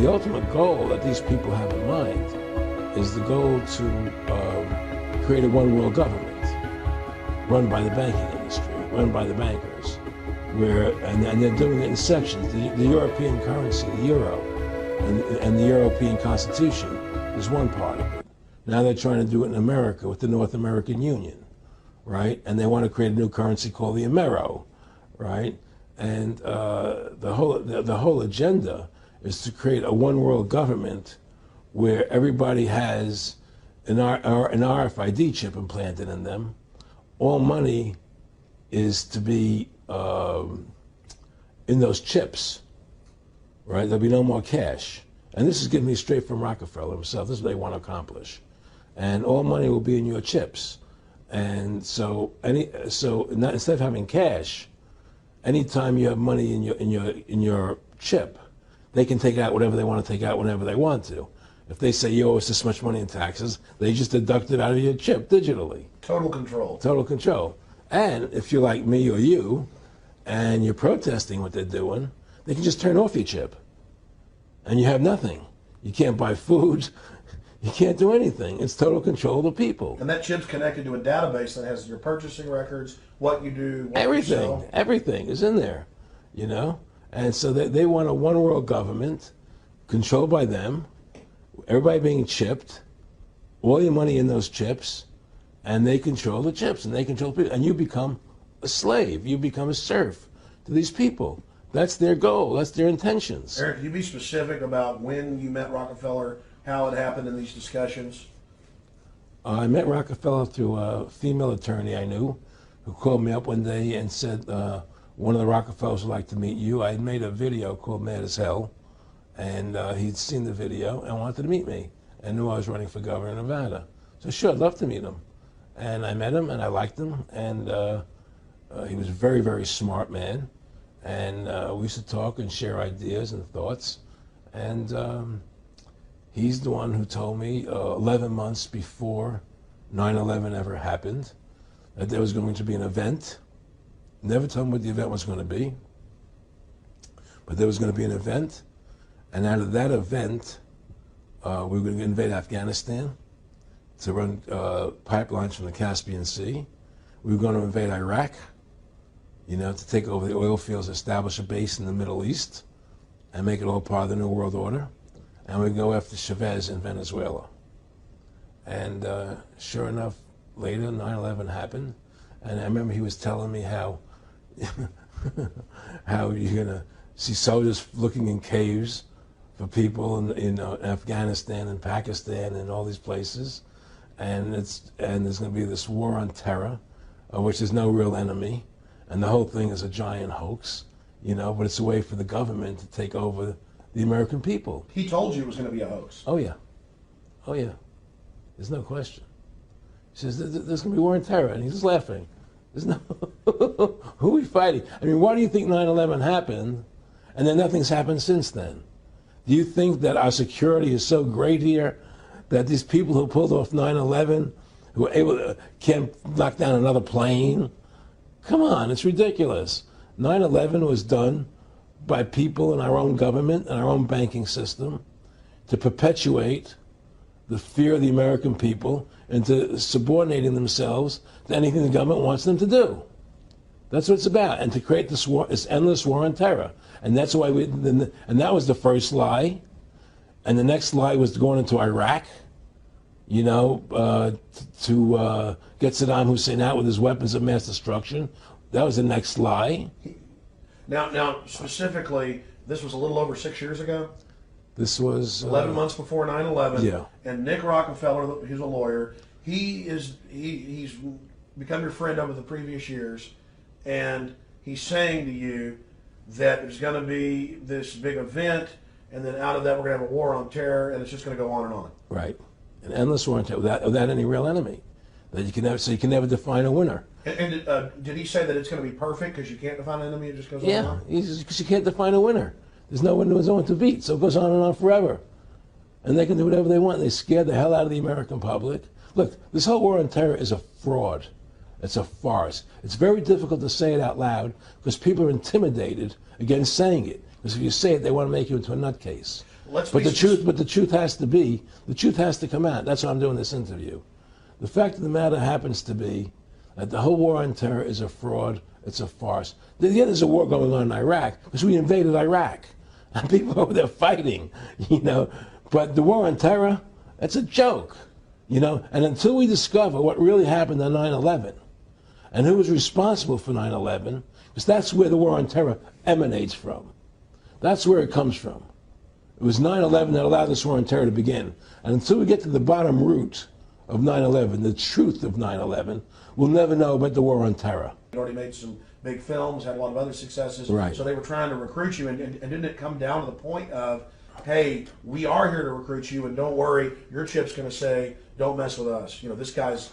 the ultimate goal that these people have in mind is the goal to create a one world government run by the banking industry, run by the bankers, and they're doing it in sections. The European currency, the euro, and the European Constitution is one part of it. Now they're trying to do it in America with the North American Union, right? And they want to create a new currency called the Amero, right? And the whole agenda is to create a one world government where everybody has an RFID chip implanted in them. All money is to be in those chips, right? There'll be no more cash. And this is getting me straight from Rockefeller himself. This is what they want to accomplish. And all money will be in your chips. And so instead of having cash, anytime you have money in your chip, they can take out whatever they want to take out whenever they want to. If they say you owe us this much money in taxes, they just deduct it out of your chip digitally. Total control. Total control. And if you're like me or you, and you're protesting what they're doing, they can just turn off your chip. And you have nothing. You can't buy food. You can't do anything. It's total control of the people. And that chip's connected to a database that has your purchasing records, what you do, what everything, you sell. Everything is in there, you know? And so they want a one world government controlled by them, everybody being chipped, all your money in those chips, and they control the chips, and they control people. And you become a slave. You become a serf to these people. That's their goal. That's their intentions. Eric, can you be specific about when you met Rockefeller, how it happened in these discussions? I met Rockefeller through a female attorney I knew who called me up one day and said, one of the Rockefellers would like to meet you. I had made a video called Mad as Hell, and he'd seen the video and wanted to meet me and knew I was running for governor of Nevada. So sure, I'd love to meet him. And I met him and I liked him, and he was a very, very smart man. And we used to talk and share ideas and thoughts. And he's the one who told me 11 months before 9/11 ever happened that there was going to be an event. Never told me what the event was going to be, but there was going to be an event. And out of that event, we were going to invade Afghanistan to run pipelines from the Caspian Sea. We were going to invade Iraq, you know, to take over the oil fields, establish a base in the Middle East, and make it all part of the New World Order. And we'd go after Chavez in Venezuela. And sure enough, later 9/11 happened. And I remember he was telling me how how you're going to see soldiers looking in caves for people in Afghanistan and Pakistan and all these places. And there's going to be this war on terror, which is no real enemy. And the whole thing is a giant hoax, you know, but it's a way for the government to take over the American people. He told you it was going to be a hoax. Oh, yeah. Oh, yeah. There's no question. He says, there's going to be war on terror. And he's just laughing. There's no, who are we fighting? I mean, why do you think 9/11 happened and then nothing's happened since then? Do you think that our security is so great here that these people who pulled off 9/11, who were able to, can't knock down another plane? Come on, it's ridiculous. 9/11 was done by people in our own government and our own banking system to perpetuate the fear of the American people into subordinating themselves to anything the government wants them to do. That's what it's about, and to create this war, this endless war on terror. And that's why and that was the first lie. And the next lie was going into Iraq, you know, to get Saddam Hussein out with his weapons of mass destruction. That was the next lie. Now, specifically, this was a little over 6 years ago. This was 11 months before 9/11. Yeah. And Nick Rockefeller, who's a lawyer, he's become your friend over the previous years, and he's saying to you that there's going to be this big event, and then out of that we're going to have a war on terror, and it's just going to go on and on. Right. An endless war on terror without any real enemy. That you can never, so you can never define a winner. And did he say that it's going to be perfect because you can't define an enemy? It just goes on and on? Yeah, because you can't define a winner. There's no one to beat, so it goes on and on forever. And they can do whatever they want. They scare the hell out of the American public. Look, this whole war on terror is a fraud. It's a farce. It's very difficult to say it out loud because people are intimidated against saying it. Because if you say it, they want to make you into a nutcase. But the truth has to come out. That's why I'm doing this interview. The fact of the matter happens to be that the whole war on terror is a fraud. It's a farce. Yeah, there's a war going on in Iraq because we invaded Iraq, and people over there fighting, But the war on terror, it's a joke, And until we discover what really happened on 9/11 and who was responsible for 9/11, because that's where the war on terror emanates from. That's where it comes from. It was 9/11 that allowed this war on terror to begin. And until we get to the bottom root of 9/11, the truth of 9/11, we'll never know about the war on terror. You already made some big films, had a lot of other successes. Right. So they were trying to recruit you, and didn't it come down to the point of, hey, we are here to recruit you, and don't worry, your chip's going to say, don't mess with us. This guy's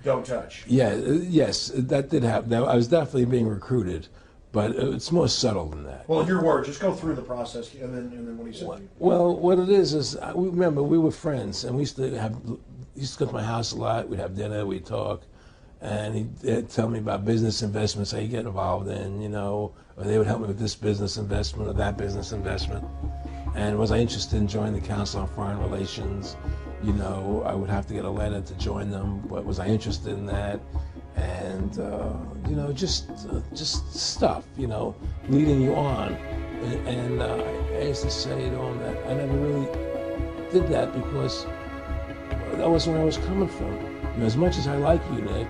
don't touch. Yeah, yes, that did happen. I was definitely being recruited, but it's more subtle than that. Well, in your words, just go through the process, and then what he said to you. Well, what it is remember, we were friends, and we used to go to my house a lot. We'd have dinner, we'd talk, and he'd tell me about business investments I get involved in, or they would help me with this business investment or that business investment. And was I interested in joining the Council on Foreign Relations? I would have to get a letter to join them, but was I interested in that? And, just stuff, leading you on. And I used to say to him that I never really did that because that wasn't where I was coming from. As much as I like you, Nick,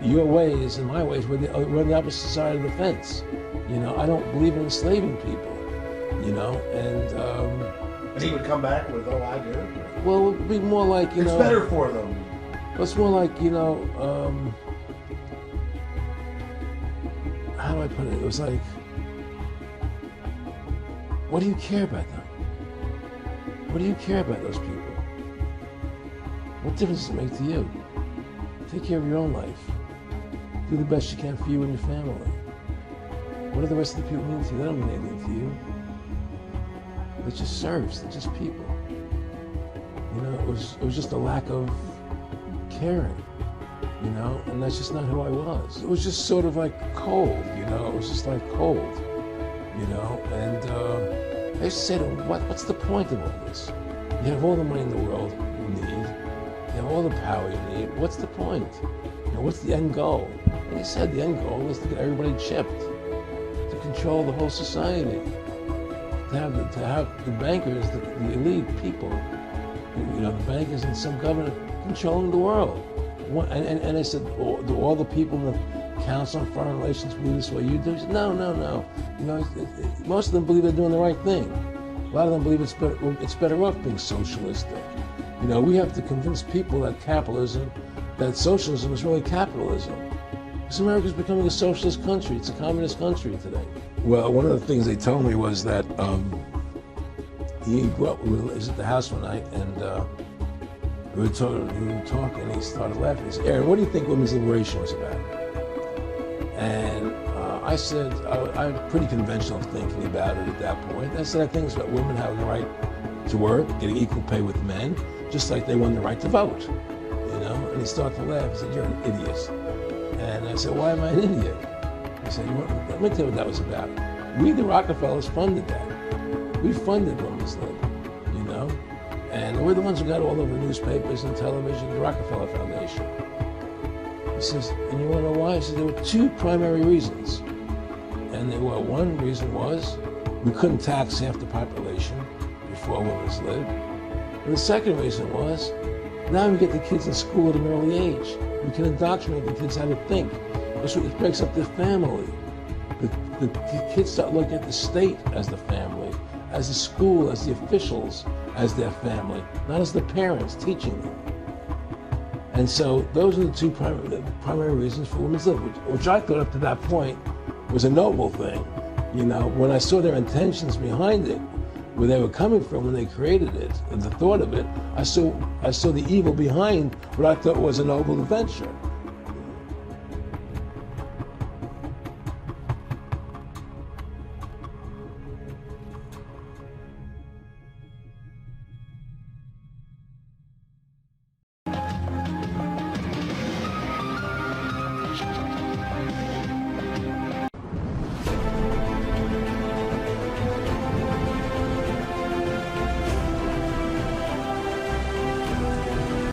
your ways and my ways were on the opposite side of the fence. I don't believe in enslaving people, And he would come back with, oh, I do. Well, it would be more like, It's better for them. It's more like, how do I put it? It was like, what do you care about them? What do you care about those people? What difference does it make to you? Take care of your own life. Do the best you can for you and your family. What do the rest of the people mean to you? They don't mean anything to you. They're just serfs. They're just people. It was just a lack of caring, and that's just not who I was. It was just sort of like cold, it was just like cold, and I used to say to him, what's the point of all this? You have all the money in the world you need, you have all the power you need, what's the point? What's the end goal? And he said the end goal is to get everybody chipped, to control the whole society, to have the bankers, the elite people, the bankers and some government controlling the world. And I said, do all the people in the Council on Foreign Relations believe this way you do? He said, no. Most of them believe they're doing the right thing. A lot of them believe it's better off being socialistic. We have to convince people that socialism is really capitalism. Because America's becoming a socialist country. It's a communist country today. Well, one of the things they told me was that he was at the house one night, and we were talking, and he started laughing. He said, Aaron, what do you think women's liberation was about? And I said, I had pretty conventional thinking about it at that point. I said, I think it's about women having the right to work, getting equal pay with men, just like they won the right to vote. And he started to laugh. He said, you're an idiot. And I said, why am I an idiot? He said, let me tell you what that was about. We, the Rockefellers, funded that. We funded women's lib, and we're the ones who got all over the newspapers and television, the Rockefeller Foundation. He says, and you want to know why? He said, there were two primary reasons. And one reason was we couldn't tax half the population before women's lib. And the second reason was, now we get the kids in school at an early age. We can indoctrinate the kids how to think. It breaks up their family. The kids start looking at the state as the family, as the school, as the officials, as their family, not as the parents teaching them. And so those are the two primary reasons for women's lib, which I thought up to that point was a noble thing. When I saw their intentions behind it, where they were coming from when they created it, and the thought of it, I saw the evil behind what I thought was a noble adventure.